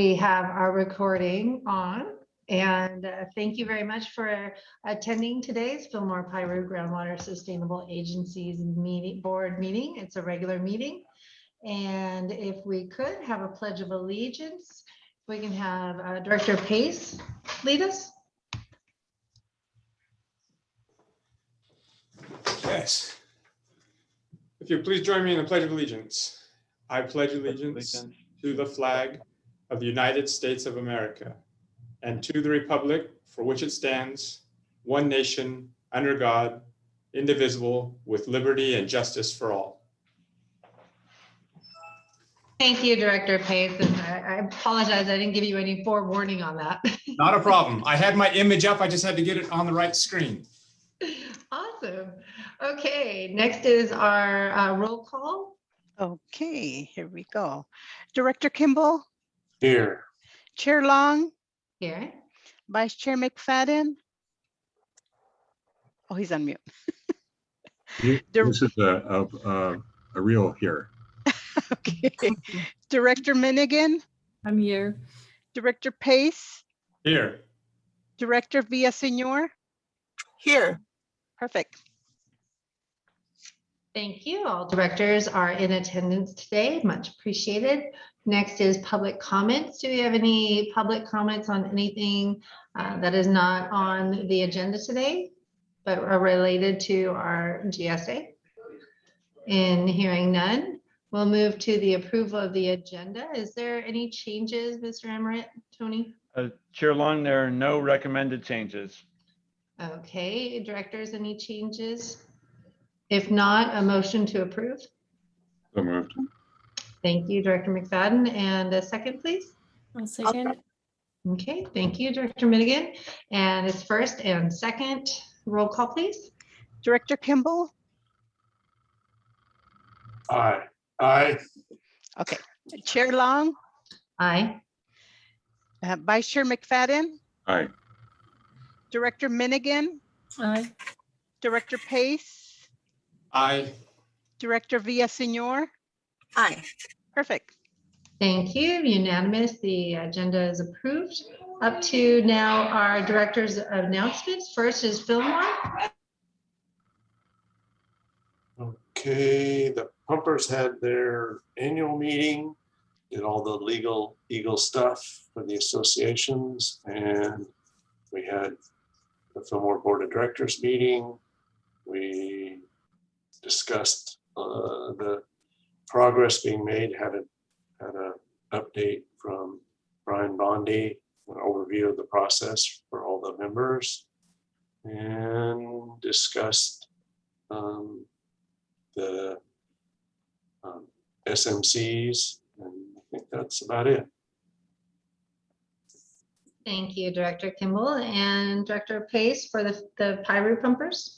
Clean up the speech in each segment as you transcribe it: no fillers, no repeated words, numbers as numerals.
We have our recording on, and thank you very much for attending today's Fillmore Piru Groundwater Sustainable Agencies board meeting. It's a regular meeting, and if we could have a pledge of allegiance, we can have Director Pace lead us. Yes. If you please join me in the Pledge of Allegiance. I pledge allegiance to the flag of the United States of America and to the republic for which it stands, one nation, under God, indivisible, with liberty and justice for all. Thank you, Director Pace. And I apologize, I didn't give you any forewarning on that. Not a problem. I had my image up. I just had to get it on the right screen. Awesome. Okay, next is our roll call. Okay, here we go. Director Kimball, Here. Chair Long, Here. Vice Chair McFadden. Oh, he's on mute. This is a real here. Okay. Director Minigan, I'm here. Director Pace, Here. Director Villaseñor. Here. Perfect. Thank you. All directors are in attendance today. Much appreciated. Next is public comments. Do we have any public comments on anything that is not on the agenda today, but are related to our GSA? In hearing none, we'll move to the approval of the agenda. Is there any changes, Mr. Emmerich, Tony? Chair Long, there are no recommended changes. Okay, directors, any changes? If not, a motion to approve. So moved. Thank you, Director McFadden. And a second, please. I'll second. Okay, thank you, Director Minigan. And it's first and second. Roll call, please. Director Kimball. Aye. Aye. Okay. Chair Long, Aye. Vice Chair McFadden, Aye. Director Minigan, Aye. Director Pace, Aye. Director Villaseñor. Aye. Perfect. Thank you. Unanimous. The agenda is approved. Up to now our director's announcements. First is Fillmore. Okay, the pumpers had their annual meeting, did all the legal stuff for the associations, and we had the Fillmore Board of Directors meeting. We discussed the progress being made, had an update from Brian Bondi, an overview of the process for all the members, and discussed the SMCs, and I think that's about it. Thank you, Director Kimball. And Director Pace for the Piru pumpers.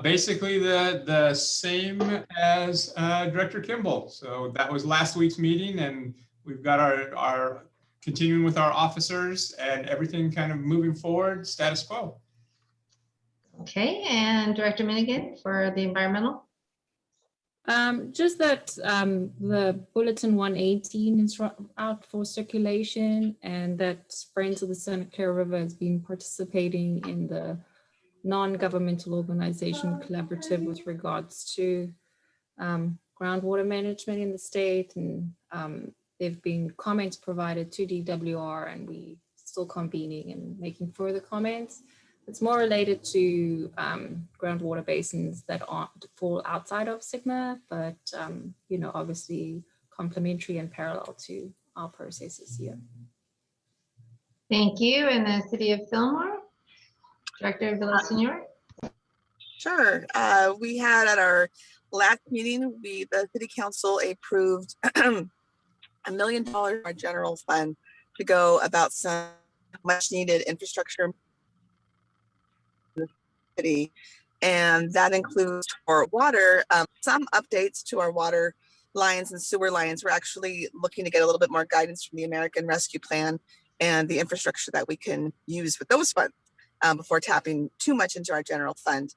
Basically the same as Director Kimball. So that was last week's meeting, and we've got our continuing with our officers and everything kind of moving forward, status quo. Okay, and Director Minigan for the environmental. Just that the Bulletin 118 is out for circulation, and that Friends of the Santa Clara River has been participating in the non-governmental organization collaborative with regards to groundwater management in the state, and there've been comments provided to DWR, and we still convening and making further comments. It's more related to groundwater basins that fall outside of SGMA, but you know, obviously complementary and parallel to our processes here. Thank you. And the City of Fillmore, Director Villaseñor. Sure. We had at our last meeting, the City Council approved $1 million in our general fund to go about some much needed infrastructure. And that includes for water, some updates to our water lines and sewer lines. We're actually looking to get a little bit more guidance from the American Rescue Plan and the infrastructure that we can use with those funds before tapping too much into our general fund.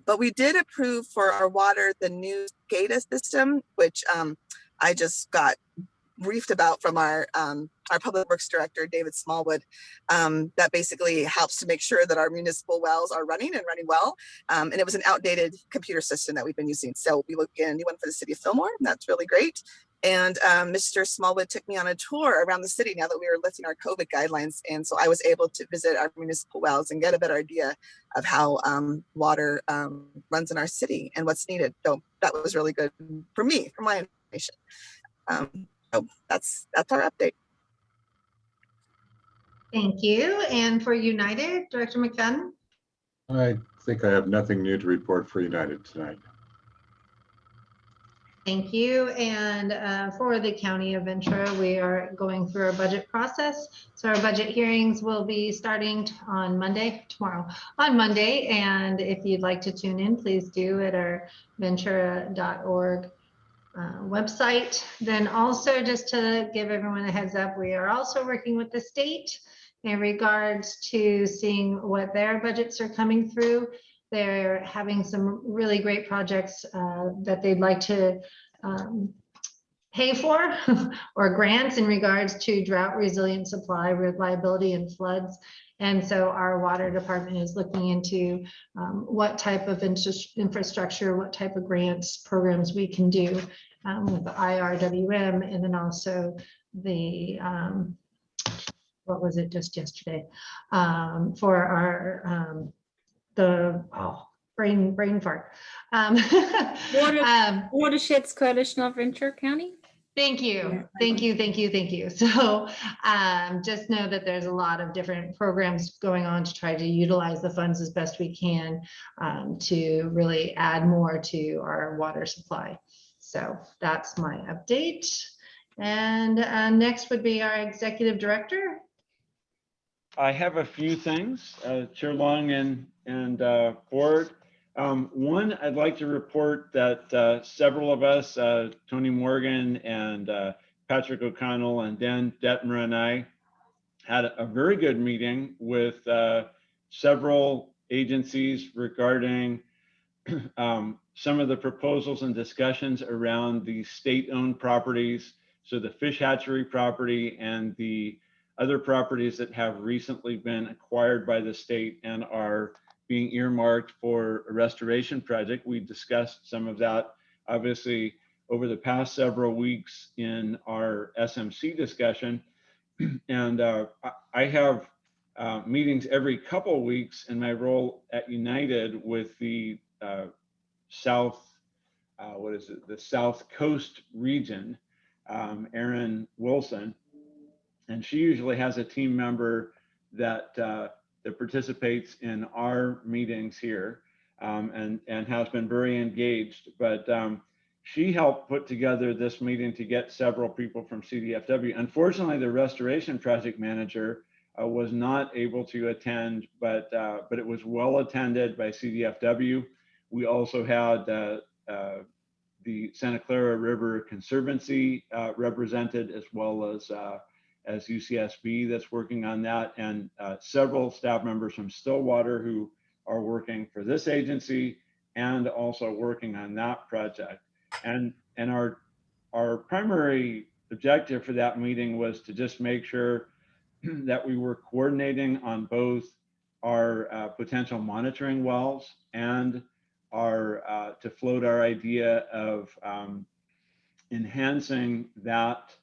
But we did approve for our water the new SCADA system, which I just got briefed about from our public works director, David Smallwood, that basically helps to make sure that our municipal wells are running and running well. And it was an outdated computer system that we've been using. So we looked at a new one for the city of Fillmore, and that's really great. And Mr. Smallwood took me on a tour around the city now that we were lifting our COVID guidelines. And so I was able to visit our municipal wells and get a better idea of how water runs in our city and what's needed. So that was really good for me, for my information. So that's our update. Thank you. And for United, Director McFadden? I think I have nothing new to report for United tonight. Thank you. And for the County of Ventura, we are going through our budget process. So our budget hearings will be starting on Monday, on Monday. And if you'd like to tune in, please do at our ventura.org website. Then also, just to give everyone a heads up, we are also working with the state in regards to seeing what their budgets are coming through. They're having some really great projects that they'd like to pay for or grants in regards to drought resilient supply, reliability, and floods. And so our water department is looking into what type of infrastructure, what type of grants, programs we can do with the IRWM, and then also the what was it just yesterday for our brain fart. Watersheds Coalition of Ventura County. Thank you. Thank you. So just know that there's a lot of different programs going on to try to utilize the funds as best we can to really add more to our water supply. So that's my update. And next would be our executive director. I have a few things, Chair Long and board. One, I'd like to report that several of us, Tony Morgan and Patrick O'Connell and Dan Detmer and I, had a very good meeting with several agencies regarding some of the proposals and discussions around the state-owned properties. So the fish hatchery property and the other properties that have recently been acquired by the state and are being earmarked for a restoration project. We discussed some of that, obviously, over the past several weeks in our SMC discussion. And I have meetings every couple of weeks in my role at United with the the South Coast region, Erin Wilson. And she usually has a team member that participates in our meetings here and has been very engaged. But she helped put together this meeting to get several people from CDFW. Unfortunately, the restoration project manager was not able to attend, but it was well attended by CDFW. We also had the Santa Clara River Conservancy represented, as well as UCSB that's working on that, and several staff members from Stillwater who are working for this agency and also working on that project. And our primary objective for that meeting was to just make sure that we were coordinating on both our potential monitoring wells and our to float our idea of enhancing that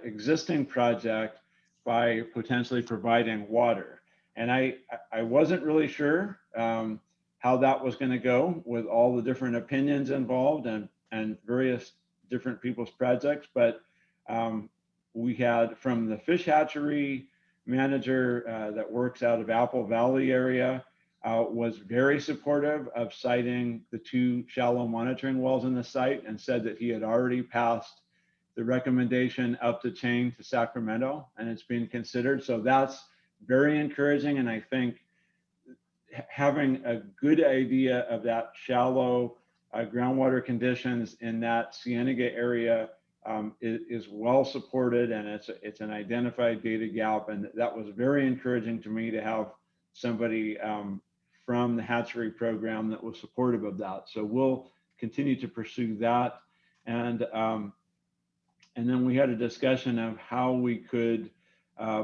existing project by potentially providing water. And I wasn't really sure how that was going to go with all the different opinions involved and various different people's projects. But we had from the fish hatchery manager that works out of Apple Valley area was very supportive of siting the 2 shallow monitoring wells in the site, and said that he had already passed the recommendation up the chain to Sacramento, and it's being considered. So that's very encouraging. And I think having a good idea of that shallow groundwater conditions in that Cienega area is well supported, and it's an identified data gap. And that was very encouraging to me to have somebody from the hatchery program that was supportive of that. So we'll continue to pursue that. And And then we had a discussion of how we could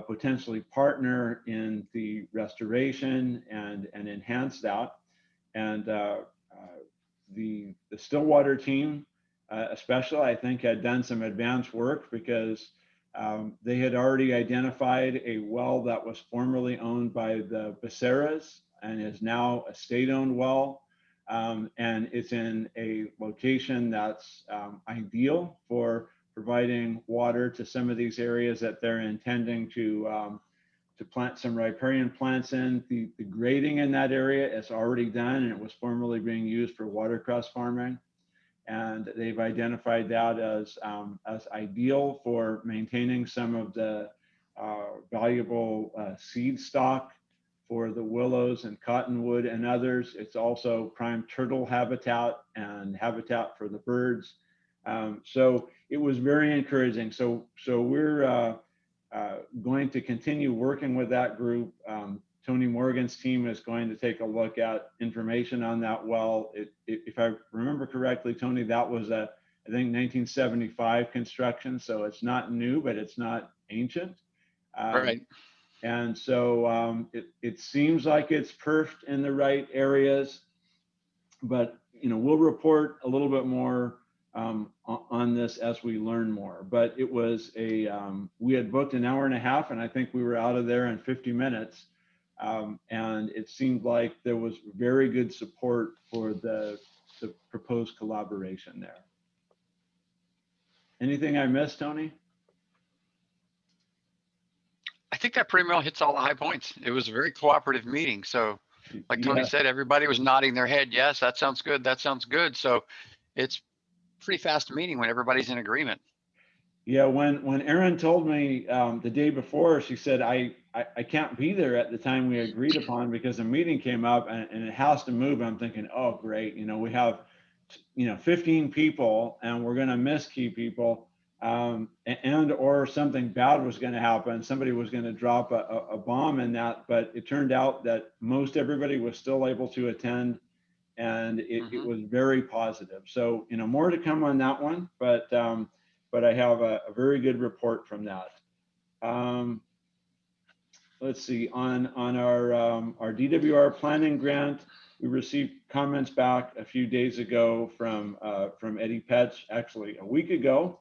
potentially partner in the restoration and enhance that. And the Stillwater team, especially, I think, had done some advanced work because they had already identified a well that was formerly owned by the Becerras and is now a state-owned well. And it's in a location that's ideal for providing water to some of these areas that they're intending to plant some riparian plants in. The grading in that area is already done, and it was formerly being used for watercress farming. And they've identified that as ideal for maintaining some of the valuable seed stock for the willows and cottonwood and others. It's also prime turtle habitat and habitat for the birds. So it was very encouraging. So we're going to continue working with that group. Tony Morgan's team is going to take a look at information on that well. If I remember correctly, Tony, that was I think 1975 construction. So it's not new, but it's not ancient. Right. And so it seems like it's perfed in the right areas, but we'll report a little bit more on this as we learn more. But it was we had booked an hour and a half, and I think we were out of there in 50 minutes. And it seemed like there was very good support for the proposed collaboration there. Anything I missed, Tony? I think that pretty well hits all the high points. It was a very cooperative meeting. So like Tony said, everybody was nodding their head. Yes, that sounds good. That sounds good. So it's pretty fast meeting when everybody's in agreement. Yeah, when Erin told me the day before, she said, I can't be there at the time we agreed upon because a meeting came up and it has to move. I'm thinking, oh, great. We have, 15 people and we're going to miss key people. And or something bad was going to happen. Somebody was going to drop a bomb in that, but it turned out that most everybody was still able to attend, and it was very positive. So more to come on that one, but I have a very good report from that. Let's see, on our DWR planning grant, we received comments back a few days ago from Eddie Petch, actually a week ago.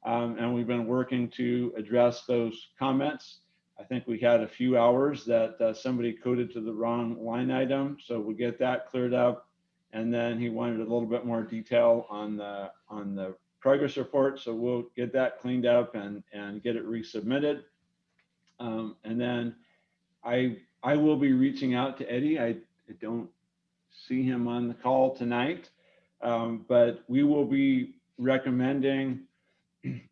And we've been working to address those comments. I think we had a few hours that somebody coded to the wrong line item. So we'll get that cleared up. And then he wanted a little bit more detail on the progress report. So we'll get that cleaned up and get it resubmitted. And then I will be reaching out to Eddie. I don't see him on the call tonight, but we will be recommending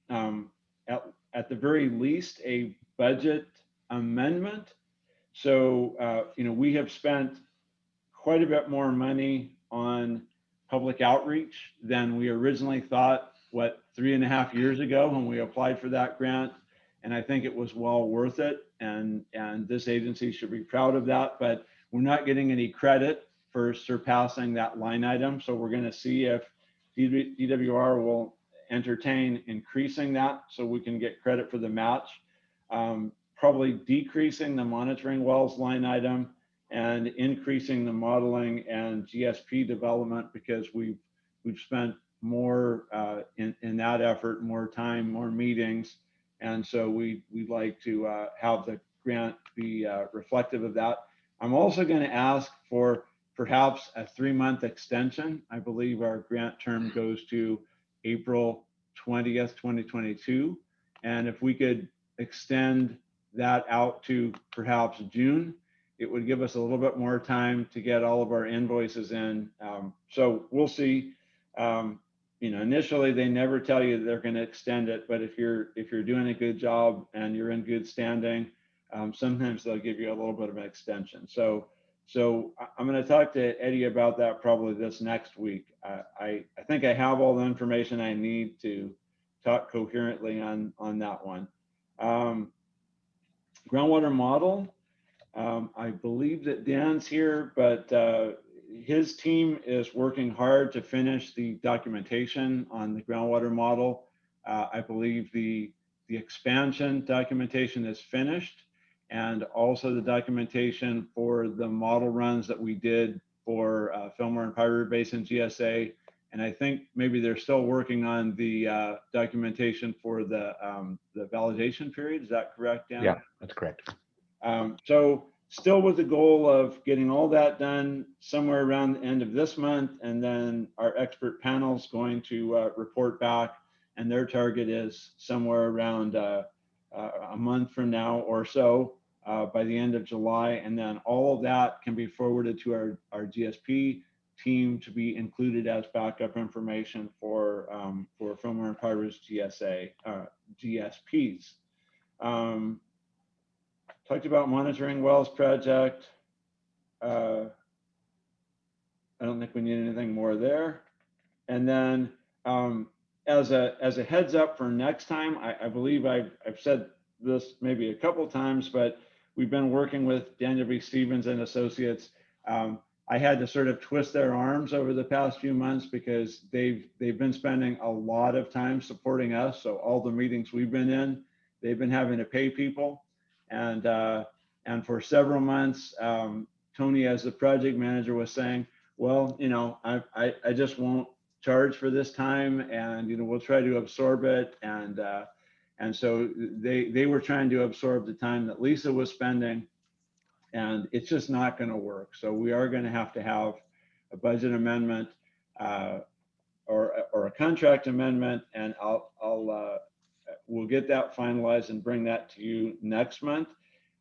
at the very least a budget amendment. So we have spent quite a bit more money on public outreach than we originally thought 3.5 years ago when we applied for that grant, and I think it was well worth it, and this agency should be proud of that. But we're not getting any credit for surpassing that line item, so we're going to see if DWR will entertain increasing that so we can get credit for the match, probably decreasing the monitoring wells line item and increasing the modeling and GSP development, because we've spent more in that effort, more time, more meetings. And so we'd like to have the grant be reflective of that. I'm also going to ask for perhaps a 3-month extension. I believe our grant term goes to April 20th, 2022. And if we could extend that out to perhaps June, it would give us a little bit more time to get all of our invoices in. So we'll see. Initially they never tell you they're going to extend it, but if you're doing a good job and you're in good standing, sometimes they'll give you a little bit of an extension. So I'm going to talk to Eddie about that probably this next week. I think I have all the information I need to talk coherently on that one. Groundwater model, I believe that Dan's here, but his team is working hard to finish the documentation on the groundwater model. I believe the expansion documentation is finished, and also the documentation for the model runs that we did for Fillmore and Pirate Basin GSA. And I think maybe they're still working on the documentation for the validation period. Is that correct, Dan? Yeah, that's correct. So still with the goal of getting all that done somewhere around the end of this month, and then our expert panel's going to report back, and their target is somewhere around a month from now or so, by the end of July, and then all of that can be forwarded to our GSP team to be included as backup information for Fillmore and Pirate's GSA GSPs. Talked about monitoring wells project. I don't think we need anything more there. And then as a heads up for next time, I believe I've said this maybe a couple times, but we've been working with Daniel B. Stevens and Associates. I had to sort of twist their arms over the past few months because they've been spending a lot of time supporting us. So all the meetings we've been in, they've been having to pay people. And for several months, Tony, as the project manager, was saying, well, you know, I just won't charge for this time, and you know, we'll try to absorb it. And so they were trying to absorb the time that Lisa was spending, and it's just not going to work. So we are going to have a budget amendment or a contract amendment, and we'll get that finalized and bring that to you next month.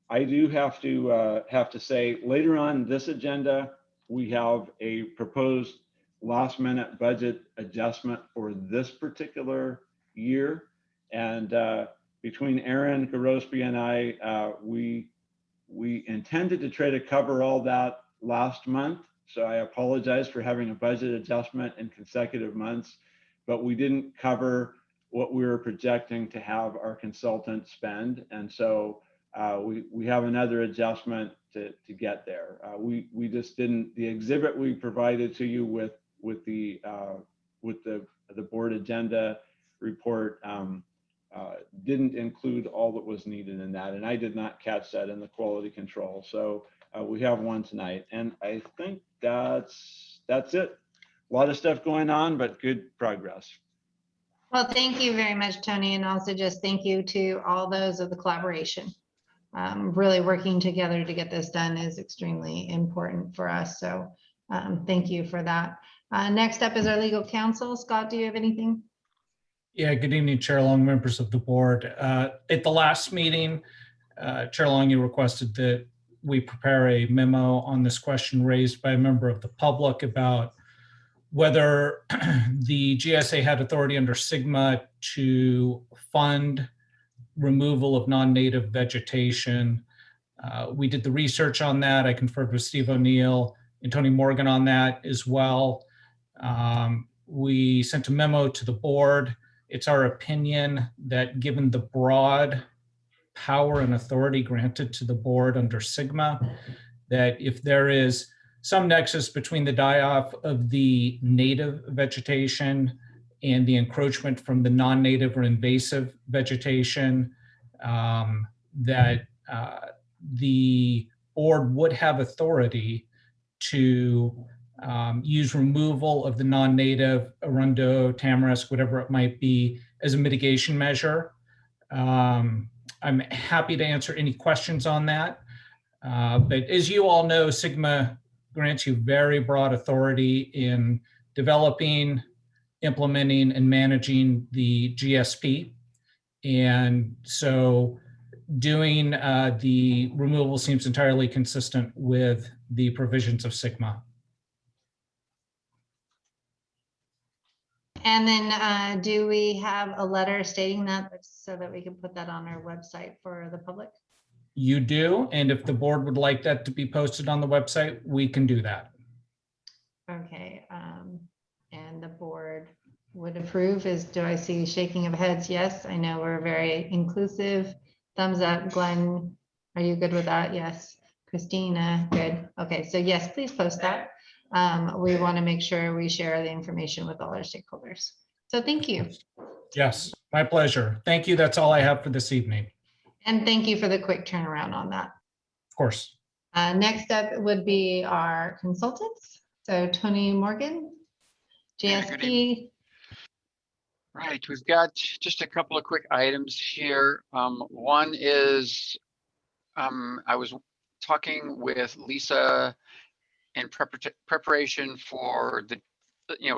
I do have to say later on this agenda, we have a proposed last minute budget adjustment for this particular year. And between Aaron Gorospe and I, we intended to try to cover all that last month. So I apologize for having a budget adjustment in consecutive months, but we didn't cover what we were projecting to have our consultant spend. And so we have another adjustment to get there. We just didn't, the exhibit we provided to you with the board agenda report didn't include all that was needed in that. And I did not catch that in the quality control. So we have one tonight, and I think that's it. A lot of stuff going on, but good progress. Well, thank you very much, Tony. And also just thank you to all those of the collaboration. Really working together to get this done is extremely important for us. So thank you for that. Next up is our legal counsel. Scott, do you have anything? Yeah, good evening, Chair Long, members of the board. At the last meeting, Chair Long, you requested that we prepare a memo on this question raised by a member of the public about whether the GSA had authority under SGMA to fund removal of non-native vegetation. We did the research on that. I conferred with Steve O'Neill and Tony Morgan on that as well. We sent a memo to the board. It's our opinion that given the broad power and authority granted to the board under SGMA, that if there is some nexus between the die-off of the native vegetation and the encroachment from the non-native or invasive vegetation, that the board would have authority to use removal of the non-native, arundo, tamarisk, whatever it might be, as a mitigation measure. I'm happy to answer any questions on that. But as you all know, SGMA grants you very broad authority in developing, implementing, and managing the GSP. And so doing the removal seems entirely consistent with the provisions of SGMA. And then do we have a letter stating that so that we can put that on our website for the public? You do, and if the board would like that to be posted on the website, we can do that. Okay, and the board would approve. Do I see shaking of heads? Yes, I know we're very inclusive. Thumbs up. Glenn, are you good with that? Yes. Christina, good. Okay, so yes, please post that. We want to make sure we share the information with all our stakeholders. So thank you. Yes, my pleasure. Thank you. That's all I have for this evening. And thank you for the quick turnaround on that. Of course. Next up would be our consultants. So Tony Morgan, Yeah, good evening. GSP. Right, we've got just a couple of quick items here. One is I was talking with Lisa in preparation for the,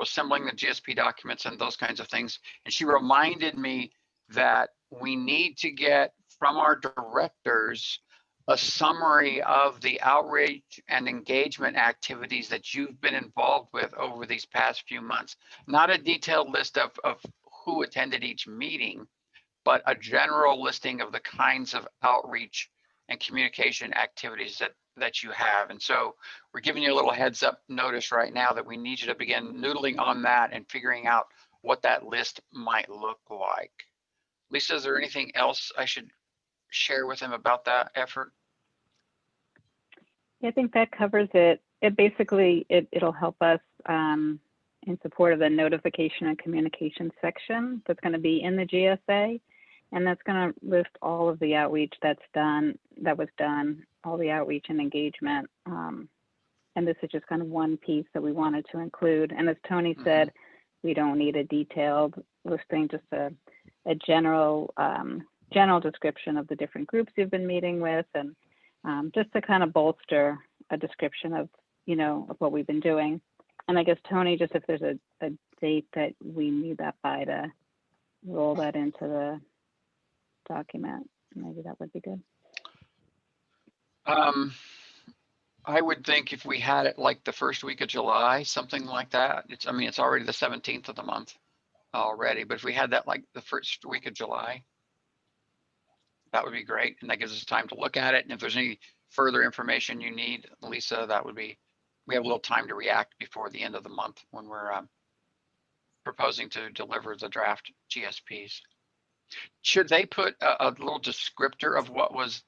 assembling the GSP documents and those kinds of things. And she reminded me that we need to get from our directors a summary of the outreach and engagement activities that you've been involved with over these past few months. Not a detailed list of who attended each meeting, but a general listing of the kinds of outreach and communication activities that you have. And so we're giving you a little heads up notice right now that we need you to begin noodling on that and figuring out what that list might look like. Lisa, is there anything else I should share with him about that effort? Yeah, I think that covers it. It basically, it'll help us in support of the notification and communication section that's going to be in the GSA. And that's going to list all of the outreach that was done, all the outreach and engagement. And this is just kind of one piece that we wanted to include. And as Tony said, we don't need a detailed listing, just a general description of the different groups you've been meeting with, and just to kind of bolster a description of, of what we've been doing. And I guess, Tony, just if there's a date that we need that by to roll that into the document, maybe that would be good. I would think if we had it like the first week of July, something like that. It's already the 17th of the month already, but if we had that like the first week of July, that would be great. And that gives us time to look at it. And if there's any further information you need, Lisa, we have a little time to react before the end of the month when we're proposing to deliver the draft GSPs. Should they put a little descriptor of what was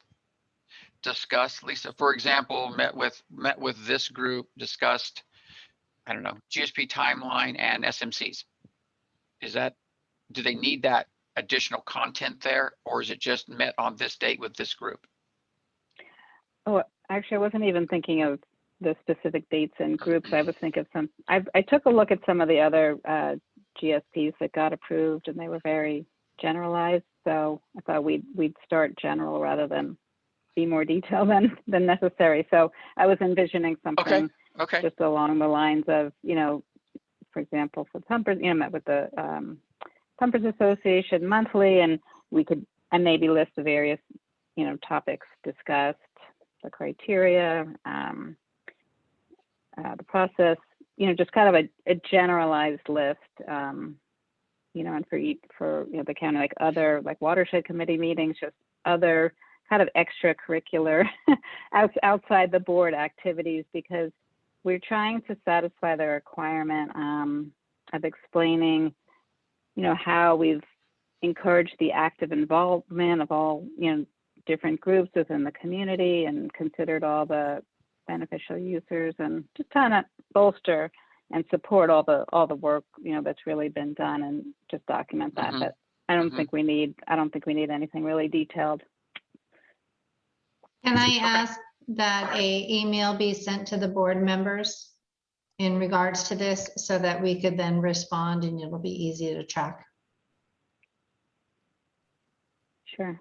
discussed? Lisa, for example, met with this group, discussed, I don't know, GSP timeline and SMCs. Do they need that additional content there, or is it just met on this date with this group? Oh, actually, I wasn't even thinking of the specific dates and groups. I was thinking of I took a look at some of the other GSPs that got approved, and they were very generalized. So I thought we'd start general rather than be more detailed than necessary. So I was envisioning something okay. just along the lines of, for example, for pumpers, met with the Pumpers Association monthly, and I maybe list the various, topics discussed, the criteria, the process, just kind of a generalized list, and for the county, like other, like watershed committee meetings, just other kind of extracurricular outside the board activities, because we're trying to satisfy the requirement of explaining, how we've encouraged the active involvement of all, different groups within the community and considered all the beneficial users, and just kind of bolster and support all the work, that's really been done, and just document that. But I don't think we need anything really detailed. Can I ask that a email be sent to the board members in regards to this so that we could then respond and it'll be easy to track? Sure.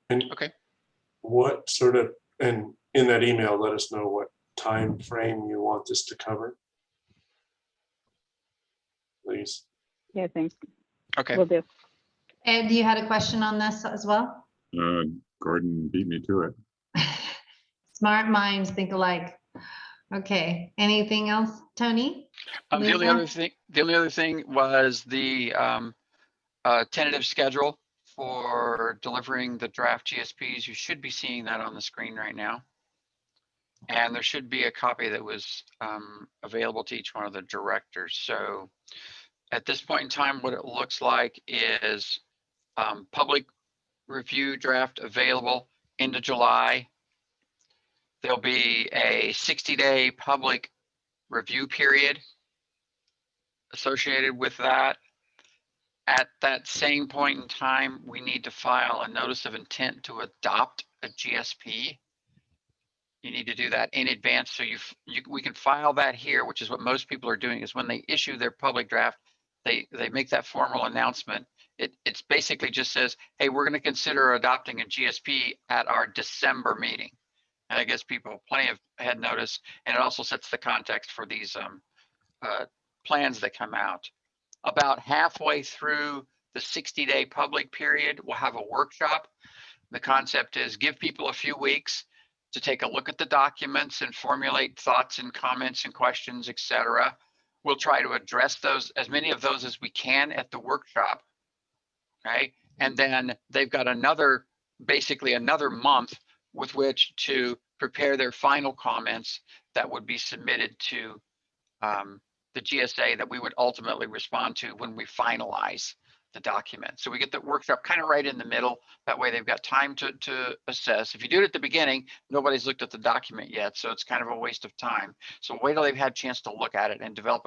And what sort of, and in that email, let us know what time frame you want this to cover, please. Yeah, I think. Okay. We'll do. Ed, you had a question on this as well? Gordon beat me to it. Smart minds think alike. Okay, anything else, Tony? The only other thing was the tentative schedule for delivering the draft GSPs. You should be seeing that on the screen right now. And there should be a copy that was available to each one of the directors. So at this point in time, what it looks like is public review draft available into July. There'll be a 60-day public review period associated with that. At that same point in time, we need to file a notice of intent to adopt a GSP. You need to do that in advance. So we can file that here, which is what most people are doing, is when they issue their public draft, they make that formal announcement. It's basically just says, hey, we're going to consider adopting a GSP at our December meeting. And I guess people plenty of had notice, and it also sets the context for these plans that come out. About halfway through the 60-day public period, we'll have a workshop. The concept is give people a few weeks to take a look at the documents and formulate thoughts and comments and questions, etc. We'll try to address those, as many of those as we can at the workshop. Okay, and then they've got basically another month with which to prepare their final comments that would be submitted to the GSA that we would ultimately respond to when we finalize the document. So we get the workshop kind of right in the middle. That way they've got time to assess. If you do it at the beginning, nobody's looked at the document yet, so it's kind of a waste of time. So wait till they've had a chance to look at it and develop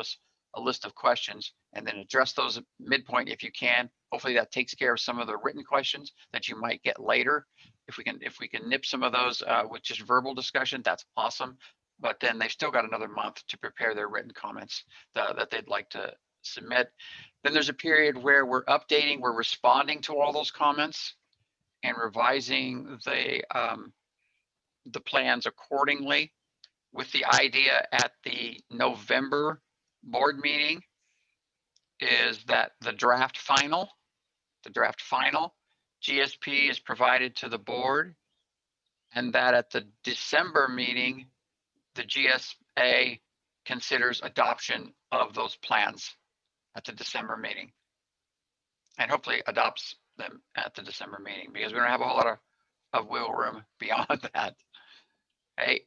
a list of questions, and then address those at midpoint if you can. Hopefully that takes care of some of the written questions that you might get later. If we can nip some of those with just verbal discussion, that's awesome. But then they've still got another month to prepare their written comments that they'd like to submit. Then there's a period where we're updating, we're responding to all those comments and revising the plans accordingly, with the idea at the November board meeting is that the draft final GSP is provided to the board, and that at the December meeting, the GSA considers adoption of those plans at the December meeting, and hopefully adopts them at the December meeting, because we don't have a whole lot of wiggle room beyond that. Okay.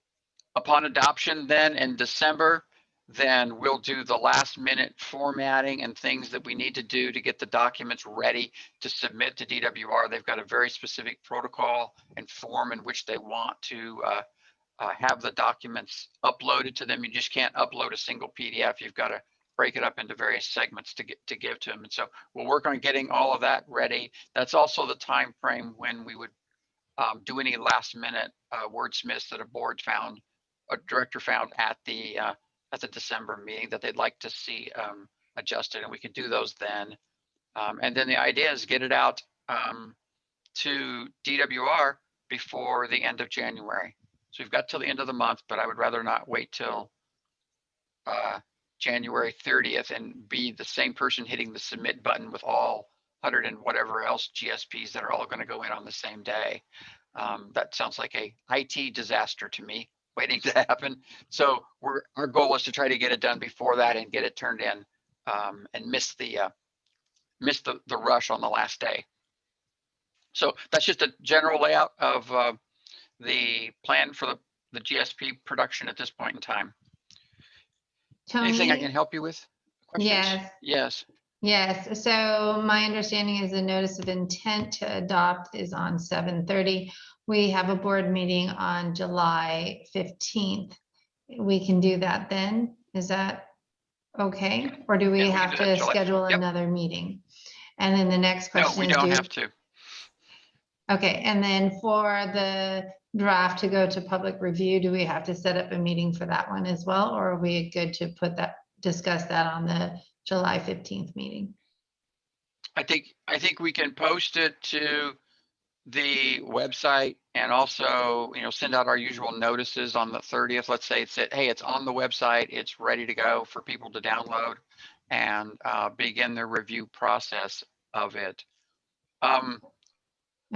Upon adoption then in December, then we'll do the last minute formatting and things that we need to do to get the documents ready to submit to DWR. They've got a very specific protocol and form in which they want to have the documents uploaded to them. You just can't upload a single PDF. You've got to break it up into various segments to give to them. And so we'll work on getting all of that ready. That's also the time frame when we would do any last minute wordsmiths that a director found at the December meeting that they'd like to see adjusted, and we can do those then. And then the idea is get it out to DWR before the end of January. So we've got till the end of the month, but I would rather not wait till January 30th and be the same person hitting the submit button with all 100 and whatever else GSPs that are all going to go in on the same day. That sounds like a IT disaster to me, waiting to happen. So our goal is to try to get it done before that and get it turned in, and miss the rush on the last day. So that's just a general layout of the plan for the GSP production at this point in time. Tony? Anything I can help you with? Questions? Yes. Yes. Yes, so my understanding is the notice of intent to adopt is on 7:30. We have a board meeting on July 15th. We can do that then. Is that okay? Or do we Yeah, we can have do that to July. schedule Yep. another meeting? And then the next No, question we is don't have to. Okay, and then for the draft to go to public review, do we have to set up a meeting for that one as well? Or are we good to discuss that on the July 15th meeting? I think we can post it to the website and also, send out our usual notices on the 30th. Let's say it's on the website, it's ready to go for people to download and begin the review process of it.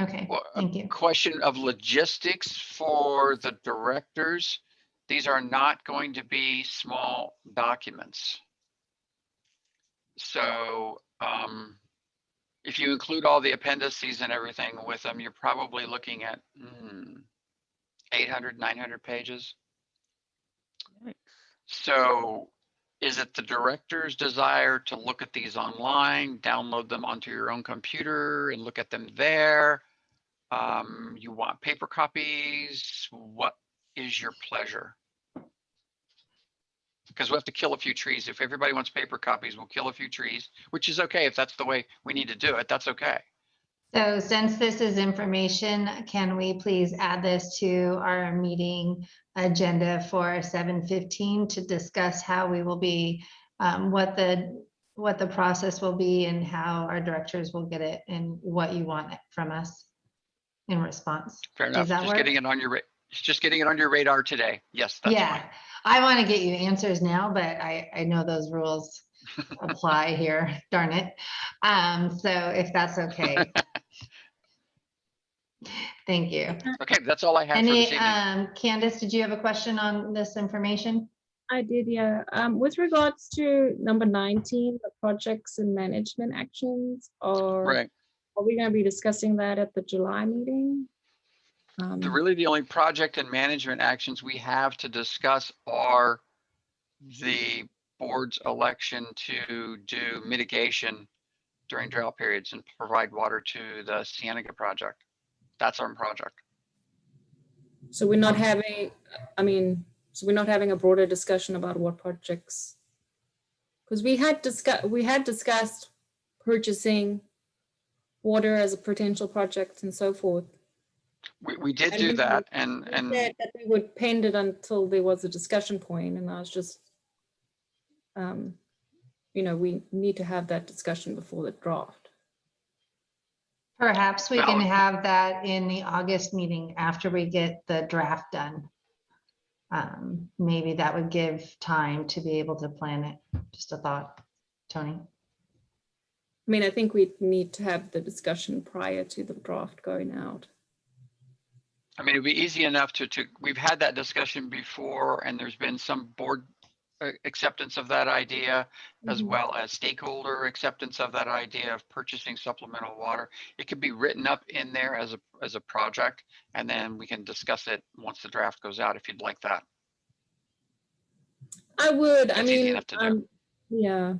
Okay, thank you. Question of logistics for the directors. These are not going to be small documents. So if you include all the appendices and everything with them, you're probably looking at 800, 900 pages. So is it the director's desire to look at these online, download them onto your own computer and look at them there? You want paper copies? What is your pleasure? because we have to kill a few trees. If everybody wants paper copies, we'll kill a few trees, which is okay. If that's the way we need to do it, that's okay. So since this is information, can we please add this to our meeting agenda for 7:15 to discuss how we will be, what the process will be and how our directors will get it and what you want from us in response. Fair Does enough. that Just work? getting it on your, just getting it on your radar today. Yes, that's Yeah, fine. I want to get you answers now, but I know those rules apply here, darn it. So if that's okay. Thank you. Okay, that's all I have for this Any, evening. Candace, did you have a question on this information? I did, yeah. With regards to number 19, the projects and management actions, or Right. are we going to be discussing that at the July meeting? Really, the only project and management actions we have to discuss are the board's election to do mitigation during drought periods and provide water to the Cienega project. That's our project. So we're not having, so we're not having a broader discussion about what projects, because we had discussed purchasing water as a potential project and so forth. We did do that, and We said that we would pend it until there was a discussion point, and I was just, we need to have that discussion before the draft. Perhaps we can Valid. have that in the August meeting after we get the draft done. Maybe that would give time to be able to plan it. Just a thought, Tony. I think we need to have the discussion prior to the draft going out. it'd be easy enough to, we've had that discussion before, and there's been some board acceptance of that idea, as well as stakeholder acceptance of that idea of purchasing supplemental water. It could be written up in there as a project, and then we can discuss it once the draft goes out, if you'd like that. I would, That's easy enough to do. Yeah.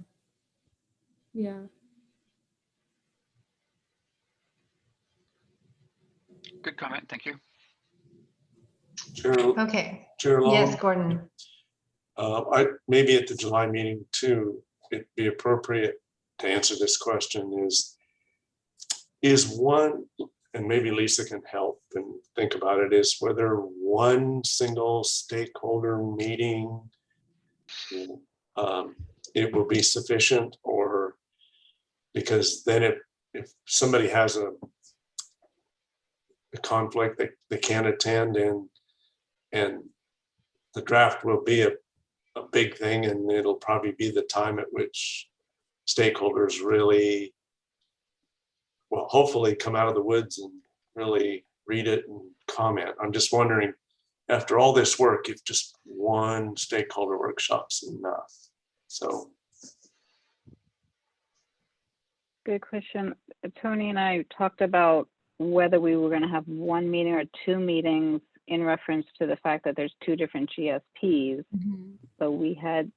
Good comment, thank you. Chair, Okay, Chair Long, yes, Gordon. maybe at the July meeting too, it'd be appropriate to answer this question is one, and maybe Lisa can help and think about it, is whether one single stakeholder meeting it will be sufficient, or because then if somebody has a conflict they can't attend, and the draft will be a big thing, and it'll probably be the time at which stakeholders really, well, hopefully come out of the woods and really read it and comment. I'm just wondering, after all this work, if just one stakeholder workshop's enough. So. Good question. Tony and I talked about whether we were going to have one meeting or two meetings in reference to the fact that there's two different GSPs. So we had,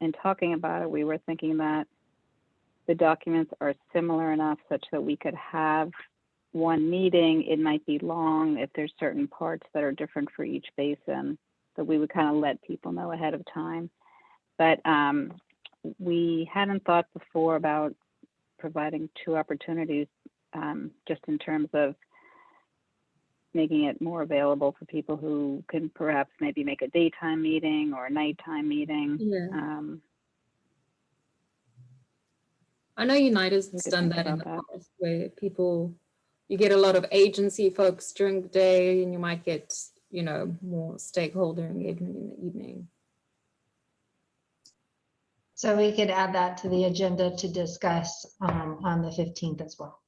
in talking about it, we were thinking that the documents are similar enough such that we could have one meeting. It might be long if there's certain parts that are different for each basin, so we would kind of let people know ahead of time. But we hadn't thought before about providing two opportunities, just in terms of making it more available for people who can perhaps maybe make a daytime meeting or a nighttime meeting. Yeah. I know United's We could done think that in about the that. past, where you get a lot of agency folks during the day, and you might get, more stakeholder engagement in the evening. So we could add that to the agenda to discuss on the 15th as well.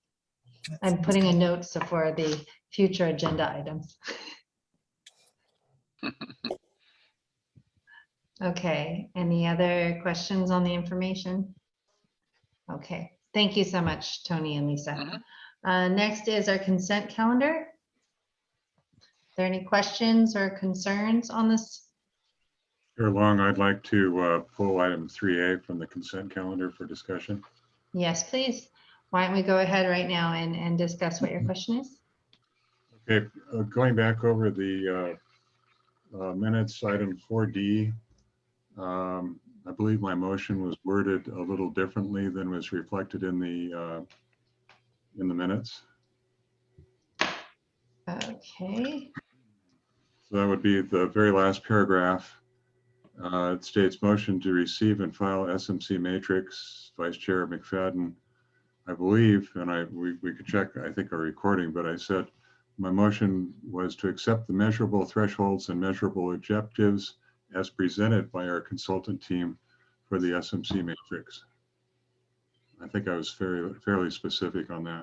I'm putting a note for the future agenda items. Okay, any other questions on the information? Okay, thank you so much, Tony and Lisa. Next is our consent calendar. Are there any questions or concerns on this? Chair Long, I'd like to pull item 3A from the consent calendar for discussion. Yes, please. Why don't we go ahead right now and discuss what your question is? Okay, going back over the minutes, item 4D, I believe my motion was worded a little differently than was reflected in the minutes. Okay, So that would be the very last paragraph. It states motion to receive and file SMC matrix, Vice Chair McFadden. I believe, and we could check, I think, our recording, but I said my motion was to accept the measurable thresholds and measurable objectives as presented by our consultant team for the SMC matrix. I think I was fairly specific on that.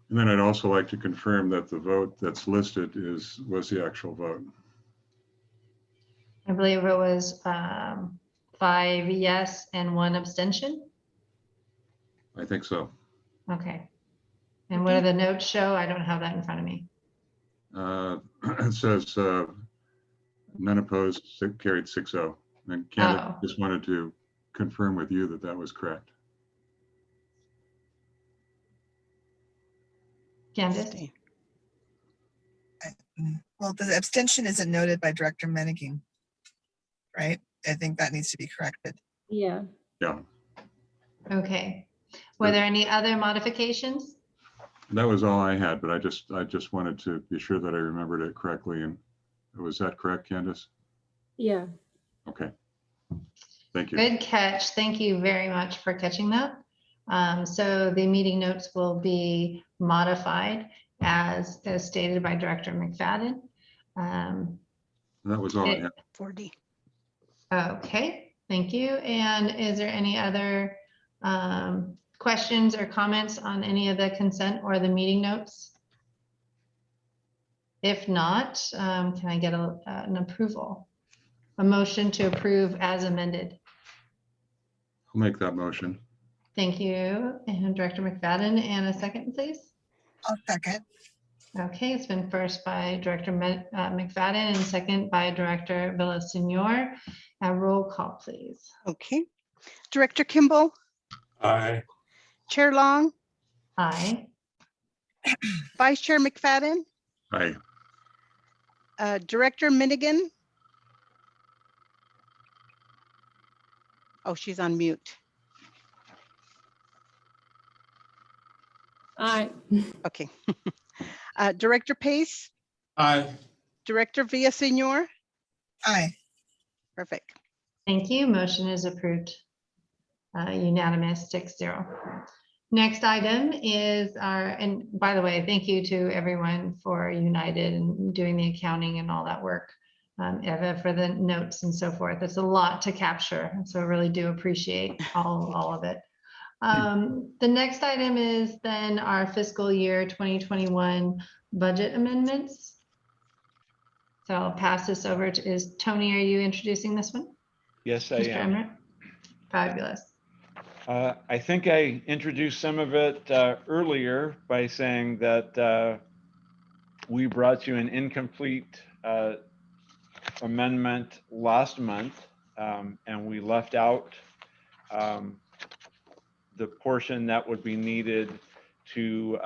And then I'd also like to confirm that the vote that's listed was the actual vote. I believe it was 5 yes and 1 abstention. I think so. Okay. And what do the notes show? I don't have that in front of me. It says none opposed, carried 6-0. And Candace just wanted to confirm with you that that was correct. Candace? Well, the abstention isn't noted by Director Meniging, right? I think that needs to be corrected. Yeah. Yeah. Okay. Were there any other modifications? That was all I had, but I just wanted to be sure that I remembered it correctly. And was that correct, Candace? Yeah. Okay. Thank you. Good catch. Thank you very much for catching that. So the meeting notes will be modified as stated by Director McFadden. That was all I had. 40. Okay, thank you. And is there any other questions or comments on any of the consent or the meeting notes? If not, can I get an approval? A motion to approve as amended. I'll make that motion. Thank you. And Director McFadden, and a second, please. I'll second. Okay, it's been first by Director McFadden and second by Director Villasenor. Roll call, please. Okay. Director Kimball, Aye. Chair Long, Aye. Vice Chair McFadden, Aye. Director Minigan. Oh, she's on mute. Aye. Okay. Director Pace, Aye. Director Villasenor. Aye. Perfect. Thank you. Motion is approved. Unanimous 6-0. Next item is and by the way, thank you to everyone for United and doing the accounting and all that work. Eva for the notes and so forth. It's a lot to capture. So I really do appreciate all of it. The next item is then our fiscal year 2021 budget amendments. So I'll pass this over to, Tony, are you introducing this one? Yes, I am. Emmerich? Fabulous. I think I introduced some of it earlier by saying that we brought you an incomplete amendment last month, and we left out the portion that would be needed to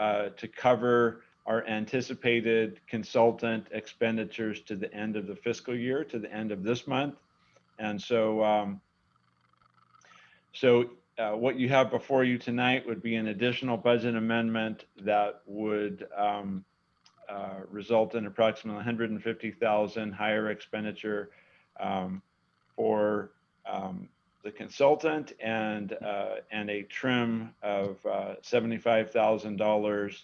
cover our anticipated consultant expenditures to the end of the fiscal year, to the end of this month. And so, what you have before you tonight would be an additional budget amendment that would result in approximately $150,000 higher expenditure for the consultant and a trim of $75,000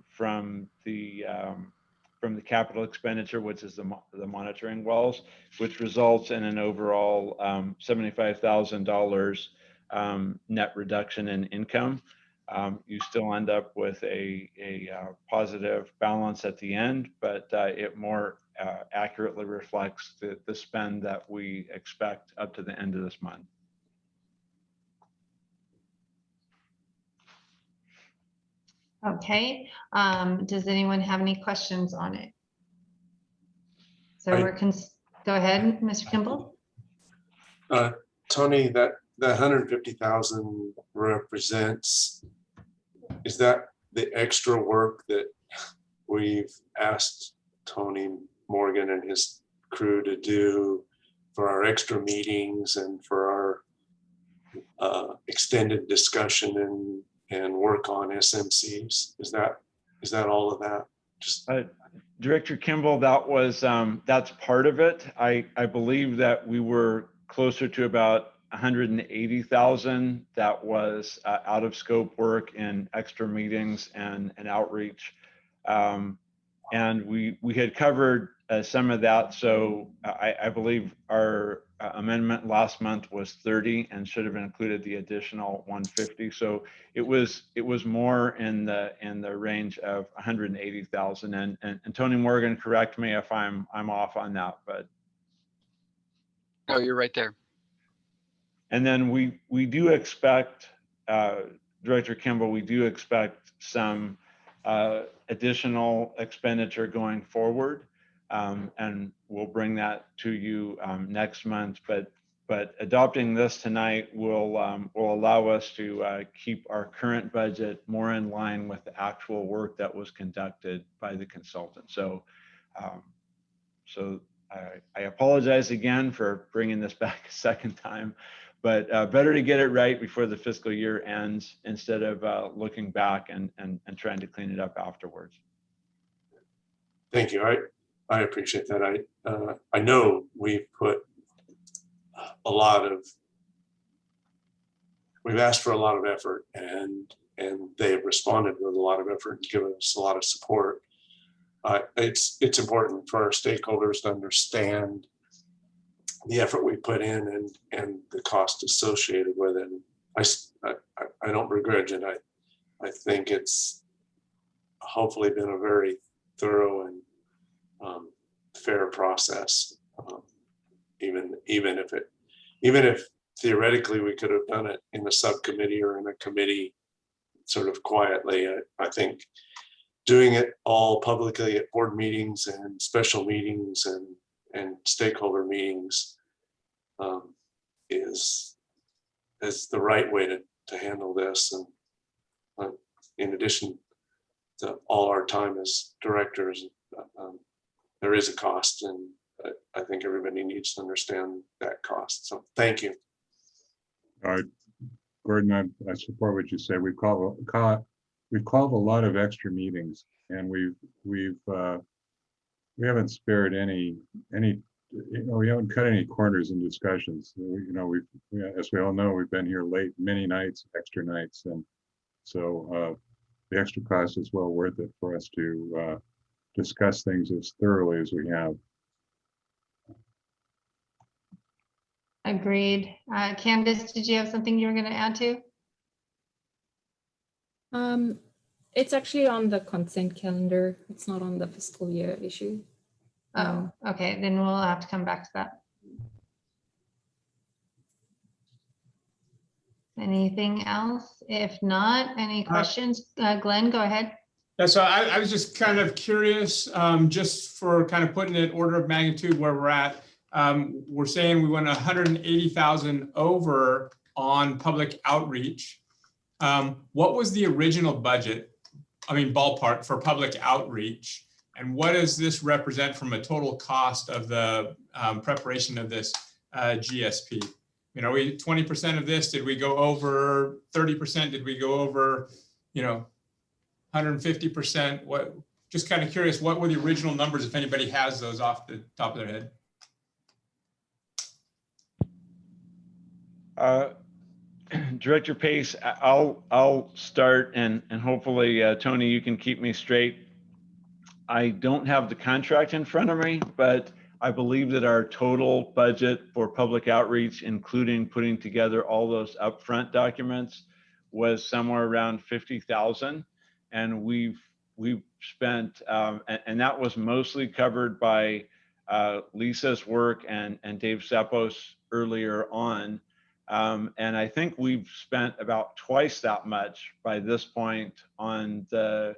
from the capital expenditure, which is the monitoring wells, which results in an overall $75,000 net reduction in income. You still end up with a positive balance at the end, but it more accurately reflects the spend that we expect up to the end of this month. Okay. Does anyone have any questions on it? So go ahead, Mr. Kimball. Tony, that 150,000 represents, is that the extra work that we've asked Tony Morgan and his crew to do our extra meetings and for our extended discussion and work on SMCs. Is that all of that? Just Director Kimball, that was that's part of it. I believe that we were closer to about 180,000 that was out of scope work in extra meetings and outreach. And we had covered some of that. So I believe our amendment last month was 30 and should have included the additional 150. So it was more in the range of 180,000. And Tony Morgan, correct me if I'm off on that, but. No, you're right there. And then we do expect, Director Kimball, we do expect some additional expenditure going forward. And we'll bring that to you next month. But adopting this tonight will allow us to keep our current budget more in line with the actual work that was conducted by the consultant. So, I apologize again for bringing this back a second time, but better to get it right before the fiscal year ends instead of looking back and trying to clean it up afterwards. Thank you. I appreciate that. I know we've put we've asked for a lot of effort, and they have responded with a lot of effort and given us a lot of support. It's important for our stakeholders to understand the effort we put in and the cost associated with it. I don't begrudge it. I think it's hopefully been a very thorough and fair process. Even if theoretically we could have done it in a subcommittee or in a committee sort of quietly, I think doing it all publicly at board meetings and special meetings and stakeholder meetings is the right way to handle this. And in addition to all our time as directors, there is a cost, and I think everybody needs to understand that cost. So thank you. Gordon, I support what you say. We've called a lot of extra meetings, and we haven't spared any. We haven't cut any corners in discussions. As we all know, we've been here late many nights, extra nights, and so the extra cost is well worth it for us to discuss things as thoroughly as we have. Agreed. Candace, did you have something you were going to add to? It's actually on the consent calendar. It's not on the fiscal year issue. Oh, okay. Then we'll have to come back to that. Anything else? If not, any questions? Glenn, go ahead. Yeah, so I was just kind of curious, just for kind of putting it order of magnitude where we're at. We're saying we went 180,000 over on public outreach. What was the original budget? I mean, ballpark for public outreach, and what does this represent from a total cost of the preparation of this GSP? You know, 20% of this, did we go over 30%? Did we go over, 150%? What? Just kind of curious, what were the original numbers, if anybody has those off the top of their head? Director Pace, I'll start, and hopefully Tony, you can keep me straight. I don't have the contract in front of me, but I believe that our total budget for public outreach, including putting together all those upfront documents, was somewhere around 50,000, and we've spent, and that was mostly covered by Lisa's work and Dave Sepos earlier on. And I think we've spent about twice that much by this point on the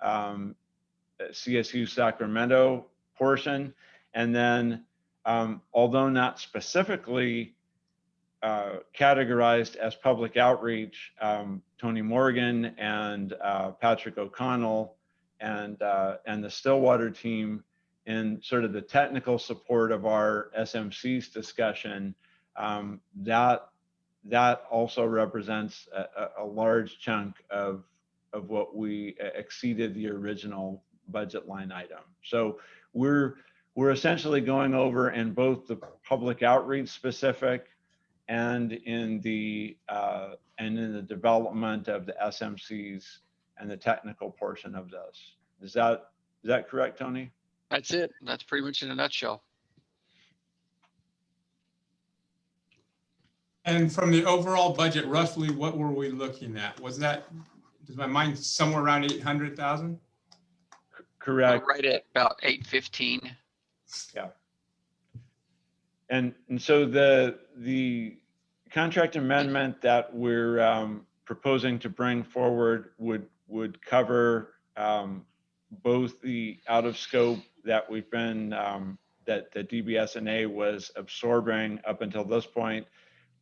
CSU Sacramento portion. And then, although not specifically categorized as public outreach, Tony Morgan and Patrick O'Connell and the Stillwater team in sort of the technical support of our SMC's discussion, that also represents a large chunk of what we exceeded the original budget line item. So we're essentially going over in both the public outreach specific and in the development of the SMCs and the technical portion of this. Is that correct, Tony? That's it. That's pretty much in a nutshell. And from the overall budget, roughly what were we looking at? Was that, does my mind somewhere around 800,000? Correct. Right at about 815. Yeah. And so the contract amendment that we're proposing to bring forward would cover both the out of scope that we've been that the DBSNA was absorbing up until this point,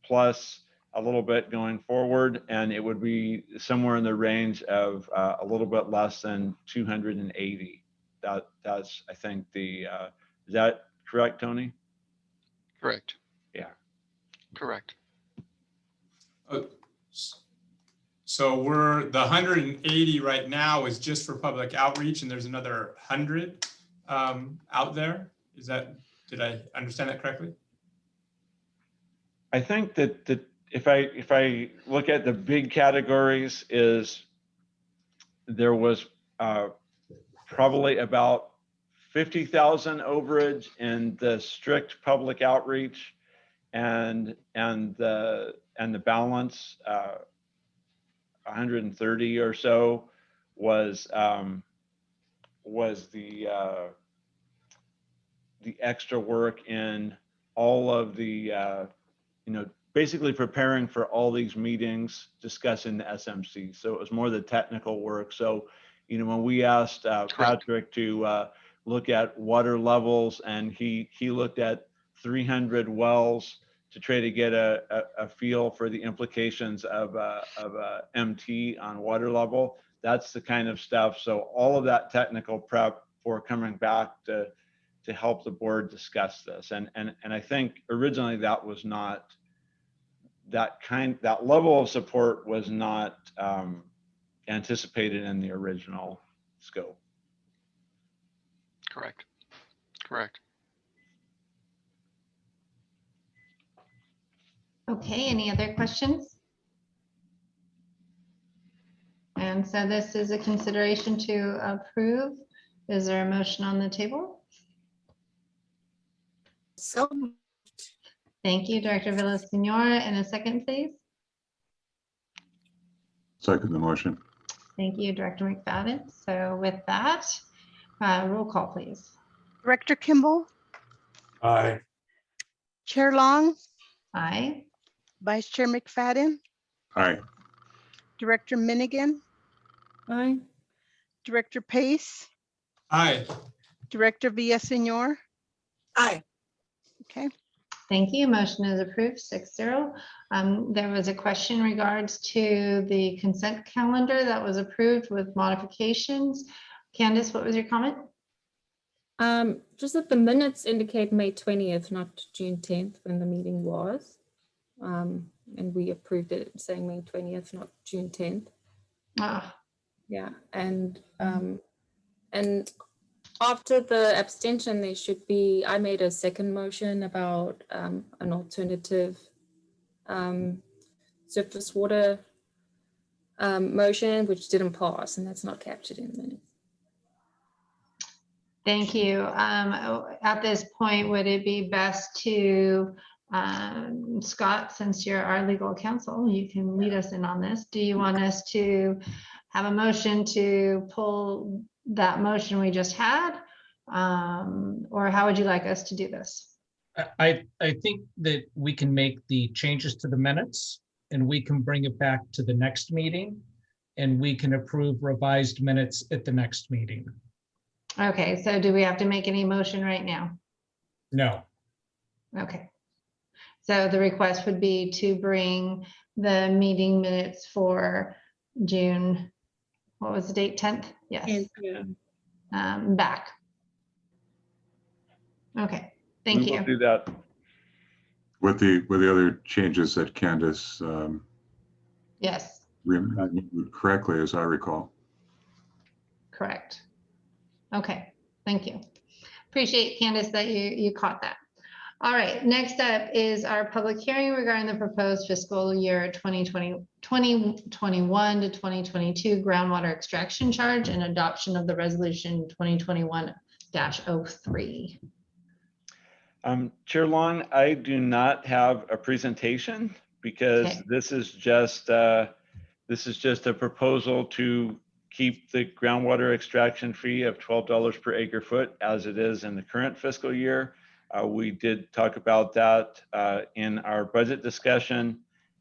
plus a little bit going forward, and it would be somewhere in the range of a little bit less than 280. That's I think the is that correct, Tony? Correct. Yeah. Correct. So we're, the 180 right now is just for public outreach, and there's another 100 out there. Is that, did I understand that correctly? I think that if I look at the big categories, is there was probably about 50,000 overage in the strict public outreach, and the balance 130 or so was the extra work in all of the basically preparing for all these meetings, discussing the SMC. So it was more the technical work. So when we asked Patrick to look at water levels, and he looked at 300 wells to try to get a feel for the implications of a MT on water level. That's the kind of stuff. So all of that technical prep for coming back to help the board discuss this. And I think originally that was not that level of support was not anticipated in the original scope. Correct. Correct. Okay, any other questions? And so this is a consideration to approve. Is there a motion on the table? So Thank you, Director Villaseñor. And a second, please. Second the motion. Thank you, Director McFadden. So with that, roll call, please. Director Kimball, Aye. Chair Long, Aye. Vice Chair McFadden, Aye. Director Minigan, Aye. Director Pace, Aye. Director Villaseñor. aye. Okay. Thank you. Motion is approved 6-0. There was a question in regards to the consent calendar that was approved with modifications. Candace, what was your comment? Just that the minutes indicate May 20th, not June 10th, when the meeting was. And we approved it saying May 20th, not June 10th. Ah, Yeah, and after the abstention, there should be, I made a second motion about an alternative surface water motion, which didn't pass, and that's not captured in the minutes. thank you. At this point, would it be best to, Scott, since you're our legal counsel, you can lead us in on this. Do you want us to have a motion to pull that motion we just had? Or how would you like us to do this? I think that we can make the changes to the minutes and we can bring it back to the next meeting and we can approve revised minutes at the next meeting. Okay, so do we have to make any motion right now? No. Okay. So the request would be to bring the meeting minutes for June, what was the date, 10th? Yes, Yeah. back. Okay, thank We will you. do that. With the other changes that Candace Yes, removed correctly, as I recall. correct. Okay, thank you. Appreciate, Candace, that you caught that. All right, next up is our public hearing regarding the proposed fiscal year 2021 to 2022 groundwater extraction charge and adoption of the resolution 2021-03. Chair Long, I do not have a presentation because Okay. this is just a proposal to keep the groundwater extraction fee of $12 per acre foot as it is in the current fiscal year. We did talk about that in our budget discussion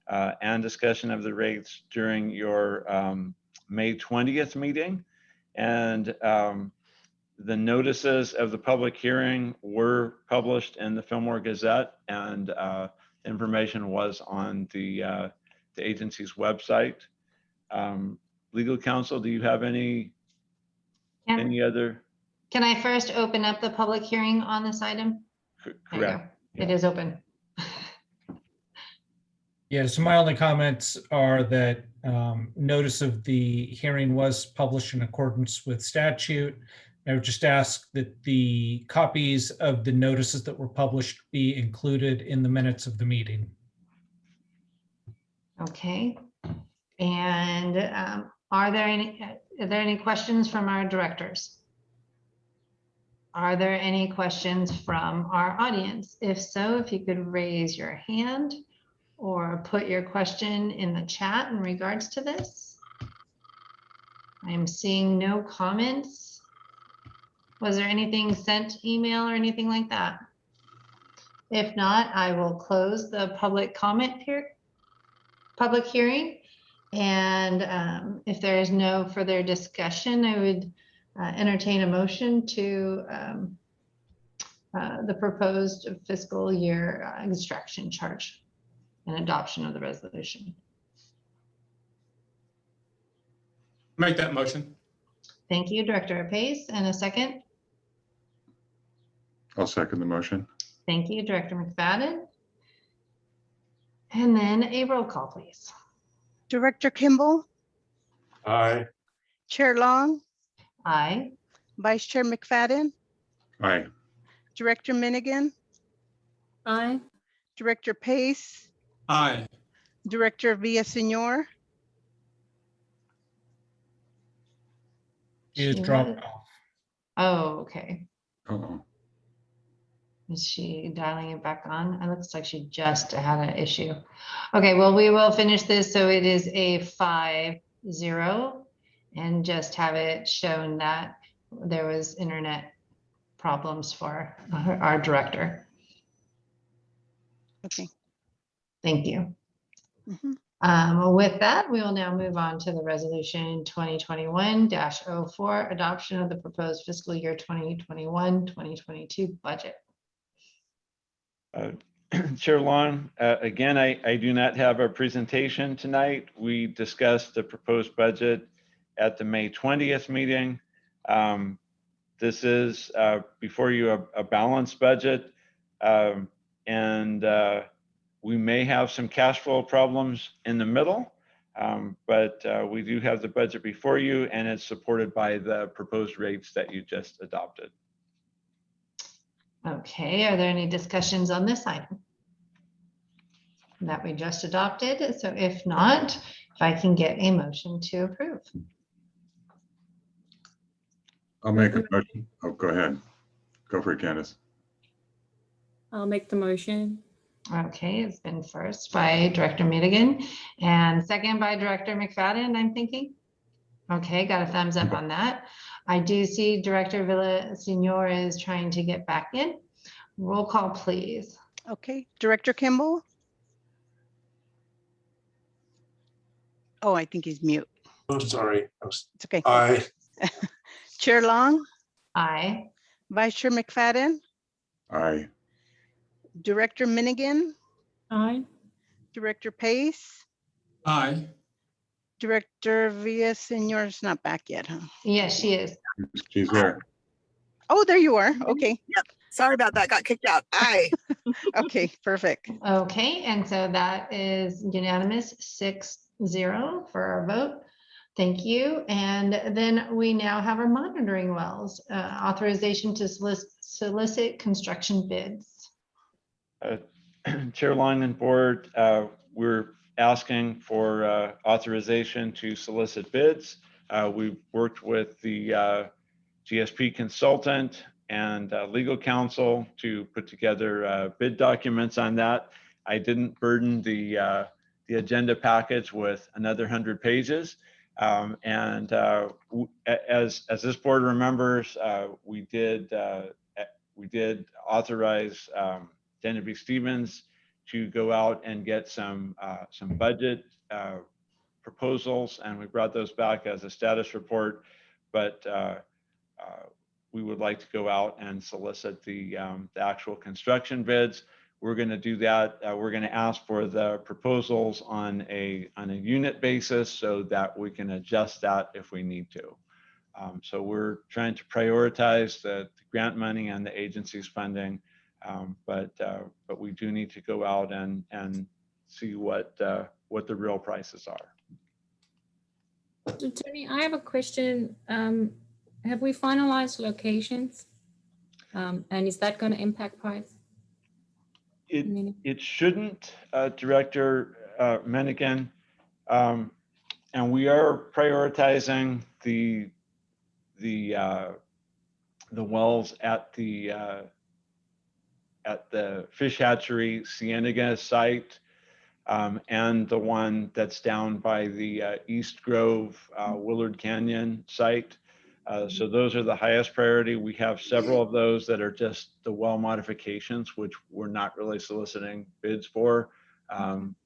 and discussion of the rates during your May 20th meeting. And the notices of the public hearing were published in the Fillmore Gazette, and information was on the agency's website. Legal counsel, do you have any other? Can I first open up the public hearing on this item? There you go. Correct. It is open. Yeah, so my only comments are that notice of the hearing was published in accordance with statute. I would just ask that the copies of the notices that were published be included in the minutes of the meeting. Okay. And are there any questions from our directors? Are there any questions from our audience? If so, if you could raise your hand or put your question in the chat in regards to this. I am seeing no comments. Was there anything sent, email, or anything like that? If not, I will close the public comment here, public hearing. And if there is no further discussion, I would entertain a motion to the proposed fiscal year extraction charge and adoption of the resolution. Make that motion. Thank you, Director Pace. And a second? I'll second the motion. Thank you, Director McFadden. And then a roll call, please. Director Kimball, Aye. Chair Long, Aye. Vice Chair McFadden, Aye. Director Minigan, Aye. Director Pace, Aye. Director Villaseñor, She is She dropped was- off. Oh, okay. Uh-oh. Is she dialing it back on? It looks like she just had an issue. Okay, well, we will finish this. So it is a 5-0 and just have it shown that there was internet problems for our director. okay. Thank you. Mhm. With that, we will now move on to the resolution 2021-04, adoption of the proposed fiscal year 2021-2022 budget. Chair Long, again, I do not have a presentation tonight. We discussed the proposed budget at the May 20th meeting. This is before you a balanced budget, and we may have some cash flow problems in the middle, but we do have the budget before you, and it's supported by the proposed rates that you just adopted. Okay, are there any discussions on this item that we just adopted? So if not, if I can get a motion to approve. I'll make a motion. Oh, go ahead. Go for it, Candace. I'll make the motion. Okay, it's been first by Director Madigan and second by Director McFadden, I'm thinking. Okay, got a thumbs up on that. I do see Director Villaseñor is trying to get back in. Roll call, please. Okay, Director Kimball. Oh, I think he's mute. Oh, sorry. It's okay. Aye. Chair Long, Aye. Vice Chair McFadden, Aye. Director Minigan, Aye. Director Pace, Aye. Director Villaseñor's not back yet, huh? Yes, she is. She's there. Oh, there you are. Okay. Yep. Sorry about that. Got kicked out. Aye. Okay, perfect. Okay, and so that is unanimous 6-0 for our vote. Thank you. And then we now have our monitoring wells, authorization to solicit construction bids. Chair Long and Board, we're asking for authorization to solicit bids. We've worked with the GSP consultant and legal counsel to put together bid documents on that. I didn't burden the agenda package with another 100 pages. As this board remembers, we did authorize Genevieve Stevens to go out and get some budget proposals, and we brought those back as a status report. But we would like to go out and solicit the actual construction bids. We're going to do that. We're going to ask for the proposals on a unit basis so that we can adjust that if we need to. So we're trying to prioritize the grant money and the agency's funding, but we do need to go out and see what the real prices are. So Tony, I have a question. Have we finalized locations? And is that going to impact price? It shouldn't, Director Menigan, and we are prioritizing the wells at the fish hatchery Cienega site, and the one that's down by the East Grove Willard Canyon site. So those are the highest priority. We have several of those that are just the well modifications, which we're not really soliciting bids for.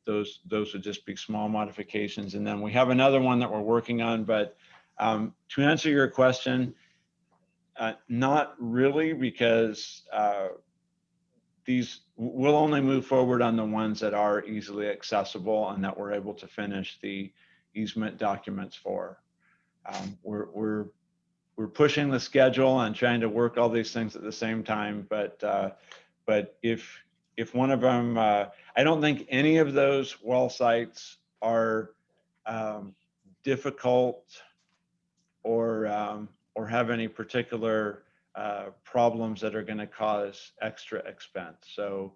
Those would just be small modifications. And then we have another one that we're working on, but to answer your question, not really, because we'll only move forward on the ones that are easily accessible and that we're able to finish the easement documents for. We're pushing the schedule and trying to work all these things at the same time, but if one of them, I don't think any of those well sites are difficult or have any particular problems that are going to cause extra expense. So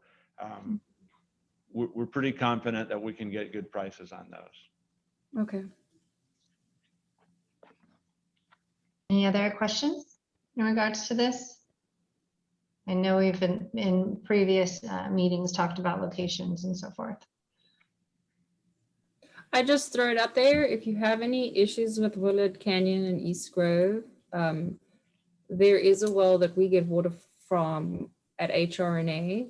we're pretty confident that we can get good prices on those. Okay. Any other questions in regards to this? I know we've been in previous meetings talked about locations and so forth. I just throw it out there. If you have any issues with Willard Canyon and East Grove, there is a well that we get water from at HRNA,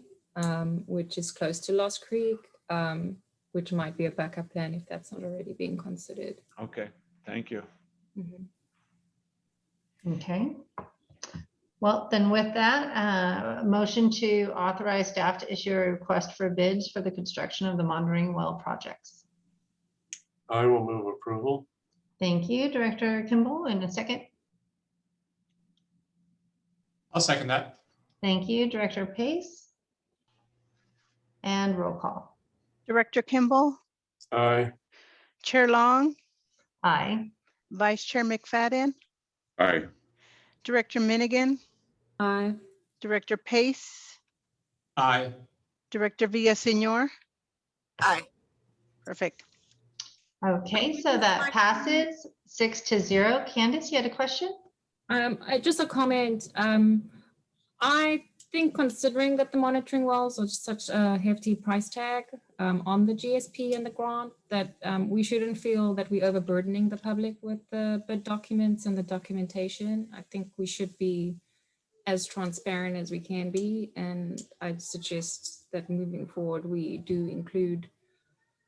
which is close to Lost Creek, which might be a backup plan if that's not already being considered. Okay, thank you. Mm-hmm. Okay. Well, then with that, motion to authorize staff to issue a request for bids for the construction of the monitoring well projects. I will move approval. Thank you, Director Kimball. In a second. I'll second that. Thank you, Director Pace. And roll call. Director Kimball, Aye. Chair Long, Aye. Vice Chair McFadden, Aye. Director Minigan, Aye. Director Pace, Aye. Director Villaseñor. Aye. Perfect. Okay, so that passes 6-0. Candace, you had a question? Just a comment. I think considering that the monitoring wells are such a hefty price tag on the GSP and the grant, that we shouldn't feel that we're overburdening the public with the bid documents and the documentation. I think we should be as transparent as we can be. And I'd suggest that moving forward, we do include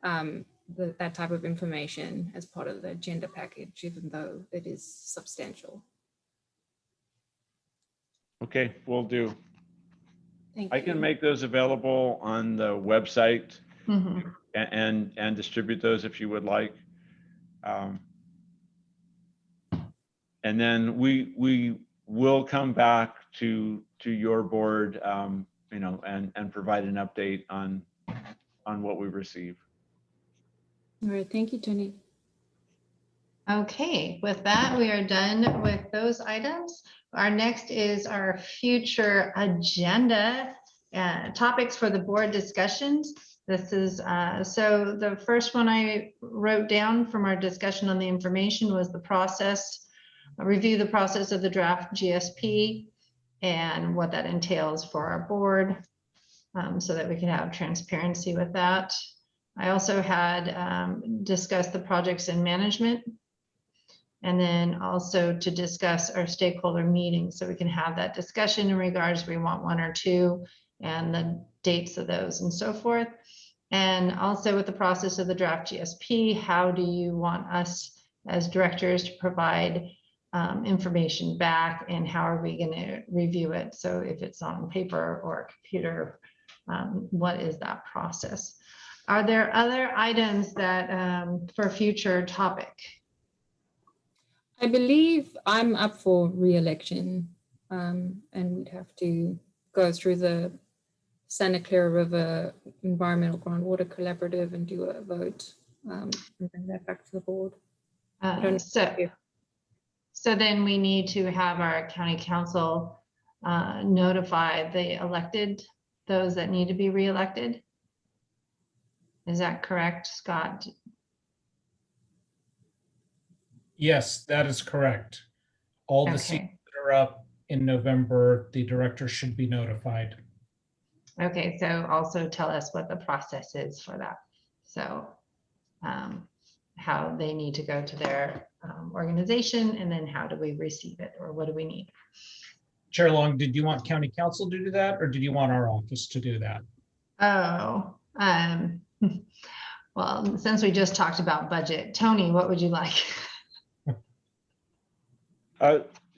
that type of information as part of the agenda package, even though it is substantial. Okay, will do. Thank I you. can make those available on the website Mm-hmm. and distribute those if you would like. And then we we'll come back to your board, you know, and provide an update on what we receive. All right, thank you, Tony. Okay, with that, we are done with those items. Our next is our future agenda, topics for the board discussions. This is, so the first one I wrote down from our discussion on the information was the process, review the process of the draft GSP and what that entails for our board, so that we can have transparency with that. I also had discussed the projects and management, and then also to discuss our stakeholder meetings, so we can have that discussion in regards, we want 1 or 2, and the dates of those and so forth. And also with the process of the draft GSP, how do you want us as directors to provide information back, and how are we going to review it? So if it's on paper or a computer, what is that process? Are there other items that for future topic? I believe I'm up for re-election, and we'd have to go through the Santa Clara River Environmental Groundwater Collaborative and do a vote, and bring that back to the board. I don't know. So then we need to have our county council notify the elected, those that need to be re-elected. Is that correct, Scott? Yes, that is correct. All the seats Okay. that are up in November, the director should be notified. Okay, so also tell us what the process is for that. So how they need to go to their organization, and then how do we receive it, or what do we need? Chair Long, did you want county council to do that, or did you want our office to do that? Oh, well, since we just talked about budget, Tony, what would you like?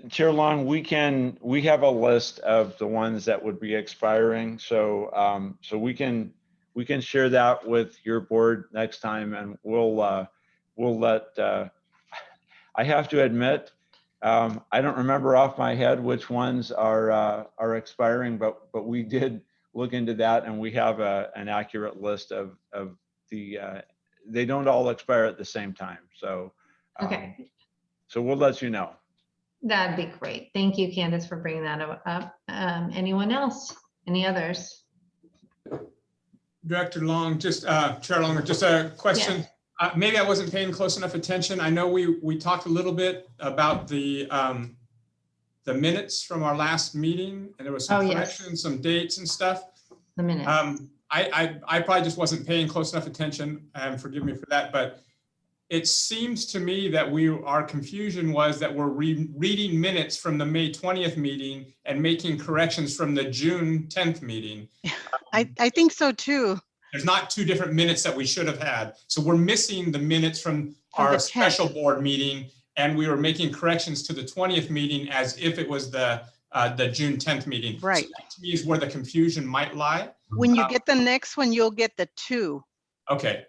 Chair Long, we have a list of the ones that would be expiring. So so we can share that with your board next time, and we'll let, I have to admit, I don't remember off my head which ones are expiring, but we did look into that, and we have an accurate list of the, they don't all expire at the same time. So, Okay. So we'll let you know. That'd be great. Thank you, Candace, for bringing that up. Anyone else? Any others? Director Long, just Chair Long, just a question. Yes. Maybe I wasn't paying close enough attention. I know we talked a little bit about the minutes from our last meeting, and there was some corrections, some dates and stuff. The minutes. I probably just wasn't paying close enough attention, and forgive me for that, but it seems to me that our confusion was that we're reading minutes from the May 20th meeting and making corrections from the June 10th meeting. I think so too. There's not 2 different minutes that we should have had. So we're missing the minutes from our special board meeting, and we were making corrections to the 20th meeting as if it was the June 10th meeting. Right. So that to me is where the confusion might lie. When you get the next one, you'll get the 2. Okay.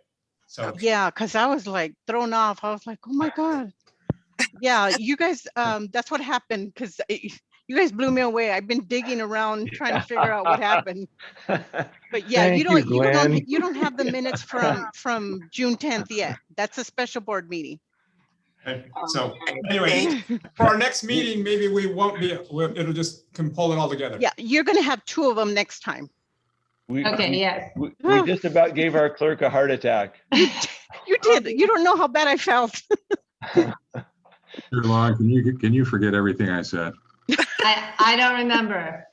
So yeah, because I was like thrown off. I was like, oh my God. Yeah, you guys, that's what happened, because you guys blew me away. I've been digging around trying to figure out what happened. But yeah, you don't have the minutes from June 10th yet. That's a special board meeting. so anyway, for our next meeting, maybe we won't be, it'll just can pull it all together. Yeah, you're going to have 2 of them next time. Yes. We just about gave our clerk a heart attack. You did. You don't know how bad I felt. Chair Long, can you forget everything I said? I don't remember.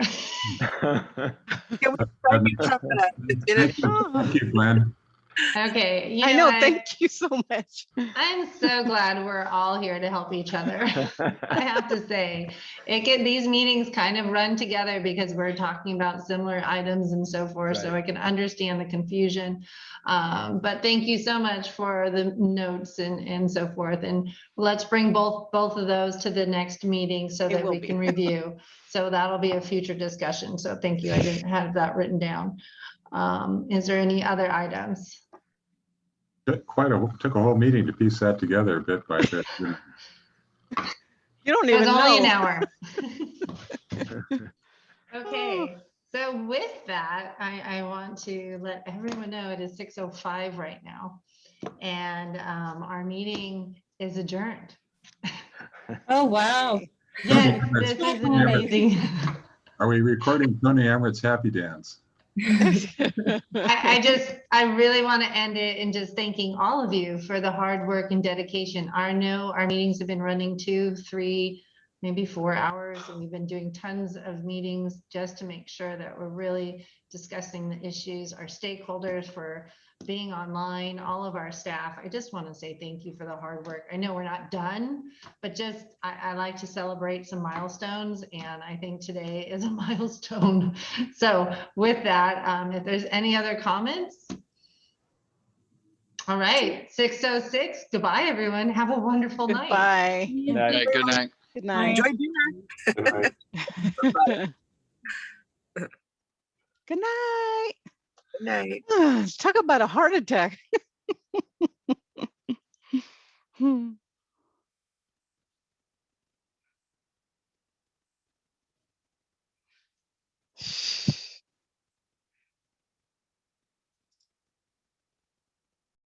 Thank you, Glenn. Okay. I know. Thank you so much. I'm so glad we're all here to help each other. I have to say, these meetings kind of run together because we're talking about similar items and so forth. Right. So I can understand the confusion. But thank you so much for the notes and so forth. And let's bring both of those to the next meeting so that we can review. So that'll be a future discussion. So thank you. I didn't have that written down. Is there any other items? Took a whole meeting to piece that together bit by bit. You don't It was even only an know. hour. Okay, so with that, I want to let everyone know it is 6:05 right now. And our meeting is adjourned. Oh, wow. Yes, Tony this is Emmert's- an amazing. Are we recording Tony Emmert's Happy Dance? I really want to end it in just thanking all of you for the hard work and dedication. I know our meetings have been running 2, 3, maybe 4 hours, and we've been doing tons of meetings just to make sure that we're really discussing the issues, our stakeholders for being online, all of our staff. I just want to say thank you for the hard work. I know we're not done, but just I like to celebrate some milestones, and I think today is a milestone. So with that, if there's any other comments. All right, 6:06. Goodbye, everyone. Have a wonderful night. Goodbye. Okay, good night. Good night. Enjoy dinner. Good night. Good night. Good night. Talk about a heart attack.